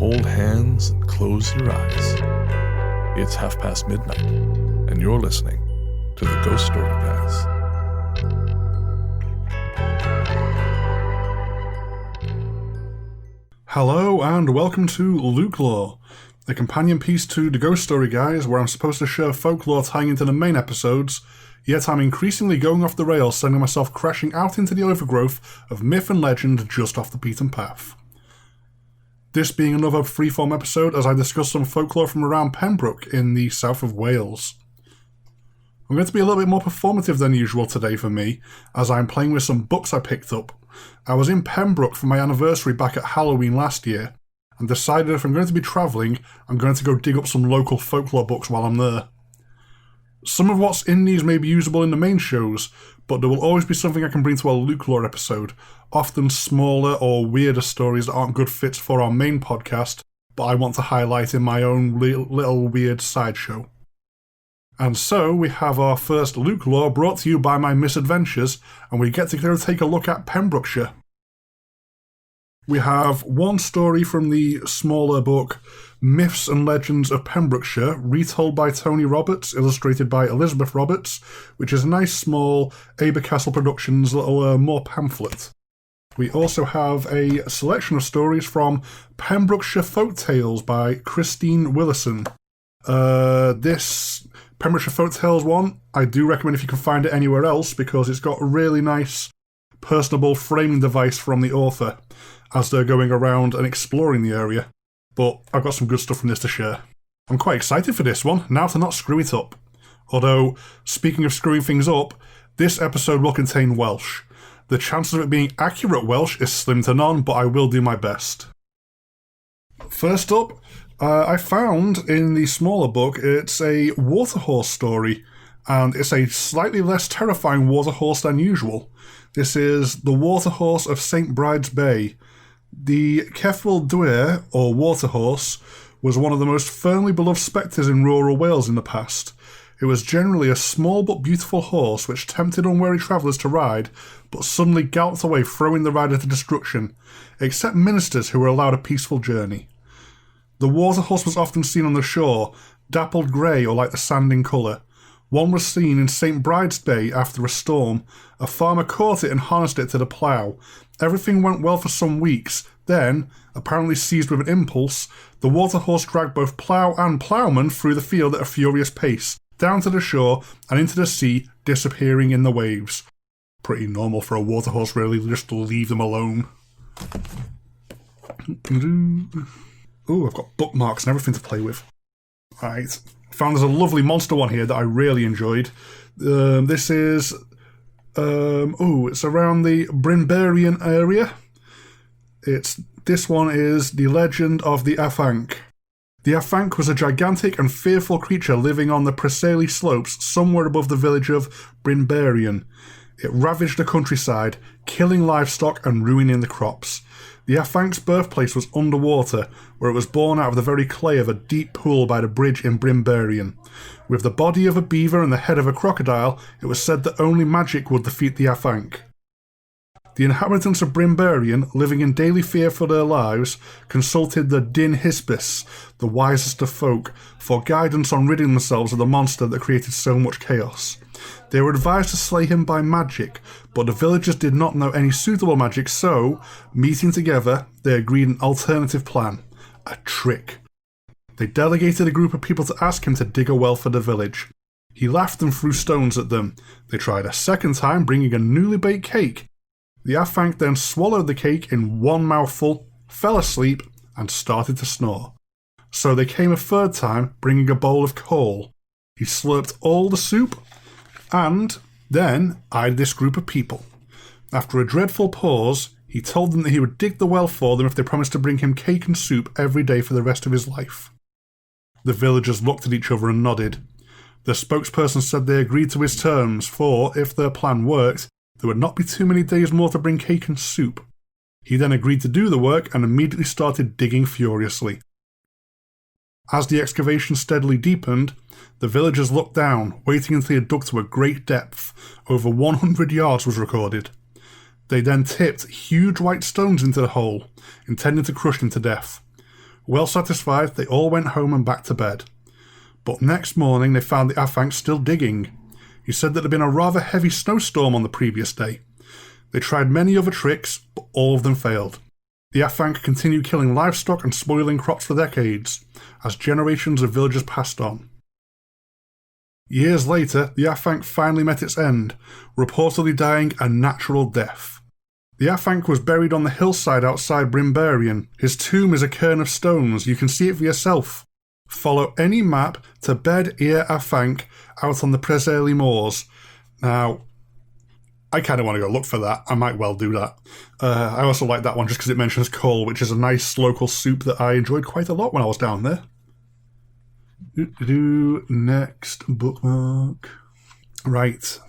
hold hands and close your eyes. It's midnight, and you're listening to the Ghost Story Guys. Hello and welcome to LukeLore, a companion piece to the Ghost Story Guys where I'm supposed to share folklore tying into the main episodes, yet I'm increasingly going off the rails, sending myself crashing out into the overgrowth of myth and legend just off the beaten path. This being another freeform episode as I discuss some folklore from around Pembroke in the south of Wales. I'm going to be a little bit more performative than usual today for me, as I'm playing with some books I picked up. I was in Pembroke for my anniversary back at Halloween last year, and decided if I'm going to be travelling, I'm going to go dig up some local folklore books while I'm there. Some of what's in these may be usable in the main shows, but there will always be something I can bring to a LukeLore episode, often smaller or weirder stories that aren't good fits for our main podcast, but I want to highlight in my own little weird sideshow. And so we have our first LukeLore brought to you by my misadventures, and we get to go take a look at Pembrokeshire. We have one story from the smaller book Myths and Legends of Pembrokeshire, retold by Tony Roberts, illustrated by Elizabeth Roberts, which is a nice small Abercastle Productions little more pamphlet. We also have a selection of stories from Pembrokeshire Folk Tales by Christine Willison. This Pembrokeshire Folk Tales one, I do recommend if you can find it anywhere else, because it's got a really nice, personable framing device from the author as they're going around and exploring the area. But I've got some good stuff from this to share. I'm quite excited for this one, now to not screw it up. Although, speaking of screwing things up, this episode will contain Welsh. The chances of it being accurate Welsh is slim to none, but I will do my best. First up, I found in the smaller book, it's a waterhorse story, and it's a slightly less terrifying waterhorse than usual. This is The Waterhorse of St. Bride's Bay. The Ceffyl Dwyer, or waterhorse, was one of the most firmly beloved spectres in rural Wales in the past. It was generally a small but beautiful horse which tempted unwary travellers to ride, but suddenly galloped away, throwing the rider to destruction, except ministers who were allowed a peaceful journey. The waterhorse was often seen on the shore, dappled grey or like the sand in colour. One was seen in St. Bride's Bay after a storm. A farmer caught it and harnessed it to the plough. Everything went well for some weeks. Then, apparently seized with an impulse, the waterhorse dragged both plough and ploughman through the field at a furious pace, down to the shore and into the sea, disappearing in the waves. Pretty normal for a waterhorse, really, just to leave them alone. Ooh, I've got bookmarks and everything to play with. Right. Found there's a lovely monster one here that I really enjoyed. This is... it's around the Brinberian area. This one is the legend of the Afanc. The Afanc was a gigantic and fearful creature living on the Preseli slopes somewhere above the village of Brinberian. It ravaged the countryside, killing livestock and ruining the crops. The Afanc's birthplace was underwater, where it was born out of the very clay of a deep pool by the bridge in Brinberian. With the body of a beaver and the head of a crocodile, it was said that only magic would defeat the Afanc. The inhabitants of Brinberian, living in daily fear for their lives, consulted the Din Hispis, the wisest of folk, for guidance on ridding themselves of the monster that created so much chaos. They were advised to slay him by magic, but the villagers did not know any suitable magic, so, meeting together, they agreed an alternative plan. A trick. They delegated a group of people to ask him to dig a well for the village. He laughed and threw stones at them. They tried a second time, bringing a newly baked cake. The Afanc then swallowed the cake in one mouthful, fell asleep, and started to snore. So they came a third time, bringing a bowl of coal. He slurped all the soup, and then eyed this group of people. After a dreadful pause, he told them that he would dig the well for them if they promised to bring him cake and soup every day for the rest of his life. The villagers looked at each other and nodded. The spokesperson said they agreed to his terms, for, if their plan worked, there would not be too many days more to bring cake and soup. He then agreed to do the work and immediately started digging furiously. As the excavation steadily deepened, the villagers looked down, waiting until he had dug to a great depth. Over 100 yards was recorded. They then tipped huge white stones into the hole, intending to crush him to death. Well satisfied, they all went home and back to bed. But next morning they found the Afanc still digging. He said that there had been a rather heavy snowstorm on the previous day. They tried many other tricks, but all of them failed. The Afanc continued killing livestock and spoiling crops for decades, as generations of villagers passed on. Years later, the Afanc finally met its end, reportedly dying a natural death. The Afanc was buried on the hillside outside Brimberian. His tomb is a cairn of stones, you can see it for yourself. Follow any map to Bed Ir Afanc out on the Preserley Moors. Now, I kind of want to go look for that. I might well do that. I also like that one just because it mentions coal, which is a nice local soup that I enjoyed quite a lot when I was down there. Next bookmark. Right.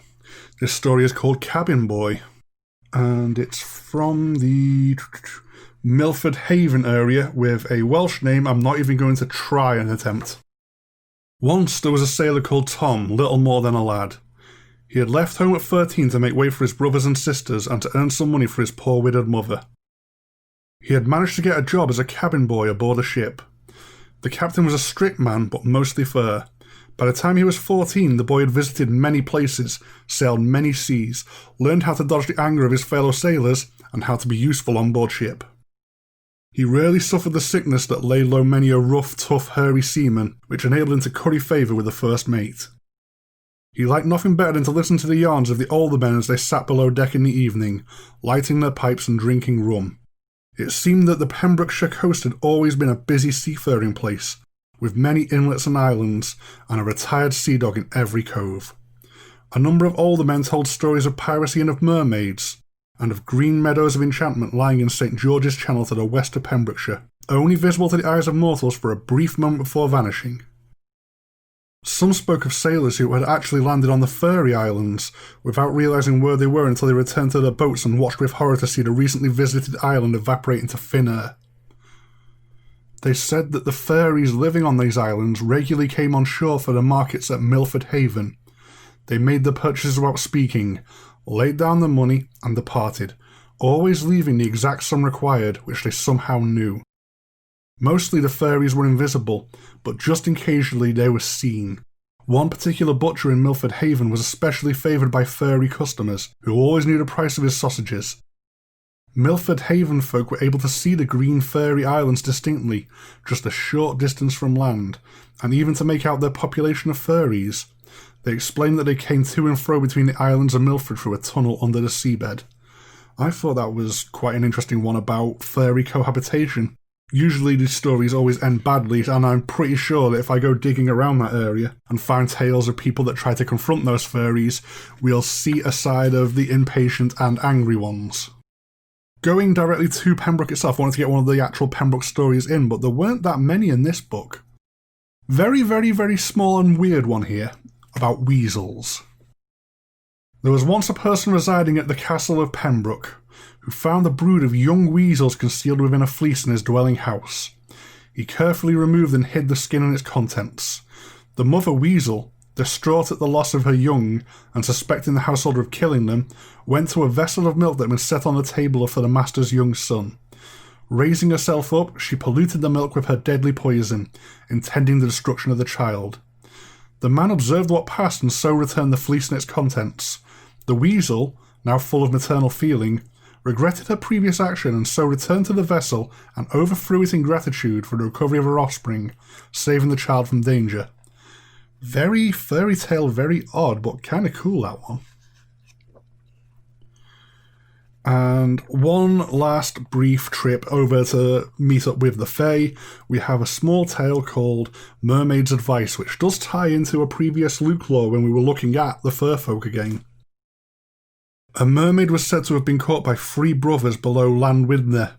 This story is called Cabin Boy. And it's from the Milford Haven area with a Welsh name I'm not even going to try and attempt. Once there was a sailor called Tom, little more than a lad. He had left home at 13 to make way for his brothers and sisters and to earn some money for his poor widowed mother. He had managed to get a job as a cabin boy aboard a ship. The captain was a strict man, but mostly fair. By the time he was 14, the boy had visited many places, sailed many seas, learned how to dodge the anger of his fellow sailors, and how to be useful on board ship. He rarely suffered the sickness that laid low many a rough, tough, hairy seaman, which enabled him to curry favour with the first mate. He liked nothing better than to listen to the yarns of the older men as they sat below deck in the evening, lighting their pipes and drinking rum. It seemed that the Pembrokeshire coast had always been a busy seafaring place, with many inlets and islands, and a retired sea dog in every cove. A number of older men told stories of piracy and of mermaids, and of green meadows of enchantment lying in St. George's Channel to the west of Pembrokeshire, only visible to the eyes of mortals for a brief moment before vanishing. Some spoke of sailors who had actually landed on the Furry Islands, without realising where they were until they returned to their boats and watched with horror to see the recently visited island evaporate into thin air. They said that the fairies living on these islands regularly came on shore for the markets at Milford Haven. They made the purchases without speaking, laid down the money, and departed, always leaving the exact sum required, which they somehow knew. Mostly the fairies were invisible, but just occasionally they were seen. One particular butcher in Milford Haven was especially favoured by fairy customers, who always knew the price of his sausages. Milford Haven folk were able to see the green Furry Islands distinctly, just a short distance from land, and even to make out their population of furries. They explained that they came to and fro between the islands and Milford through a tunnel under the seabed. I thought that was quite an interesting one about furry cohabitation. Usually these stories always end badly, and I'm pretty sure that if I go digging around that area and find tales of people that try to confront those furries, we'll see a side of the impatient and angry ones. Going directly to Pembroke itself, I wanted to get one of the actual Pembroke stories in, but there weren't that many in this book. Very, very, very small and weird one here, about weasels. There was once a person residing at the castle of Pembroke, who found a brood of young weasels concealed within a fleece in his dwelling house. He carefully removed and hid the skin and its contents. The mother weasel, distraught at the loss of her young, and suspecting the householder of killing them, went to a vessel of milk that had been set on the table for the master's young son. Raising herself up, she polluted the milk with her deadly poison, intending the destruction of the child. The man observed what passed and so returned the fleece and its contents. The weasel, now full of maternal feeling, regretted her previous action and so returned to the vessel and overthrew it in gratitude for the recovery of her offspring, saving the child from danger. Very fairy tale, very odd, but kind of cool, that one. And one last brief trip over to meet up with the Fae. We have a small tale called Mermaid's Advice, which does tie into a previous LukeLore when we were looking at the Furfolk again. A mermaid was said to have been caught by 3 brothers below Landwindner.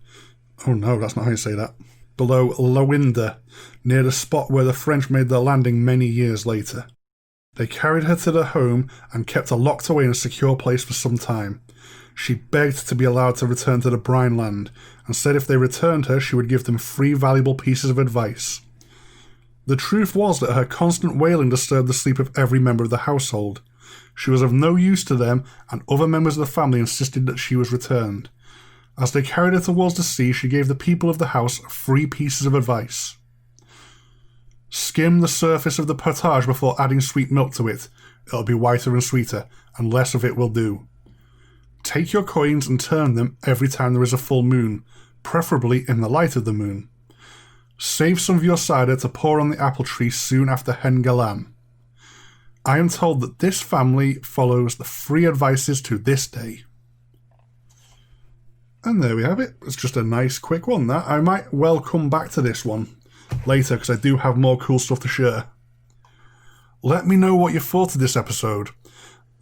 Oh no, that's not how you say that. Below Lowinder, near the spot where the French made their landing many years later. They carried her to their home and kept her locked away in a secure place for some time. She begged to be allowed to return to the brine land, and said if they returned her, she would give them 3 valuable pieces of advice. The truth was that her constant wailing disturbed the sleep of every member of the household. She was of no use to them, and other members of the family insisted that she was returned. As they carried her towards the sea, she gave the people of the house 3 pieces of advice. Skim the surface of the potage before adding sweet milk to it. It'll be whiter and sweeter, and less of it will do. Take your coins and turn them every time there is a full moon, preferably in the light of the moon. Save some of your cider to pour on the apple tree soon after Hen Galan. I am told that this family follows the 3 advices to this day. And there we have it. It's just a nice quick one, that. I might well come back to this one later, because I do have more cool stuff to share. Let me know what you thought of this episode.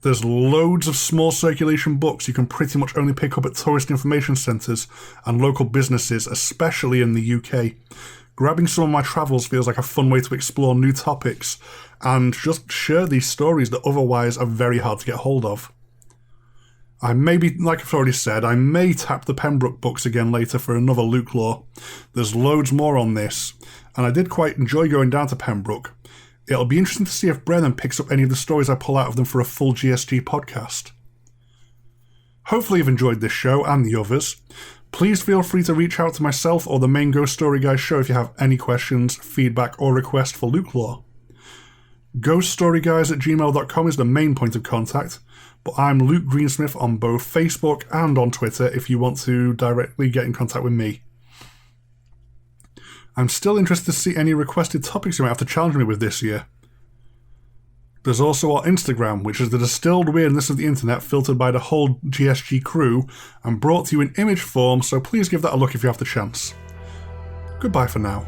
There's loads of small circulation books you can pretty much only pick up at tourist information centres and local businesses, especially in the UK. Grabbing some of my travels feels like a fun way to explore new topics and just share these stories that otherwise are very hard to get hold of. I may be, like I've already said, I may tap the Pembroke books again later for another LukeLore. There's loads more on this, and I did quite enjoy going down to Pembroke. It'll be interesting to see if Brennan picks up any of the stories I pull out of them for a full GSG podcast. Hopefully you've enjoyed this show and the others. Please feel free to reach out to myself or the main Ghost Story Guys show if you have any questions, feedback, or requests for LukeLore. ghoststoryguys@gmail.com is the main point of contact, but I'm Luke Greensmith on both Facebook and on Twitter if you want to directly get in contact with me. I'm still interested to see any requested topics you might have to challenge me with this year. There's also our Instagram, which is the distilled weirdness of the internet filtered by the whole GSG crew and brought to you in image form, so please give that a look if you have the chance. Goodbye for now.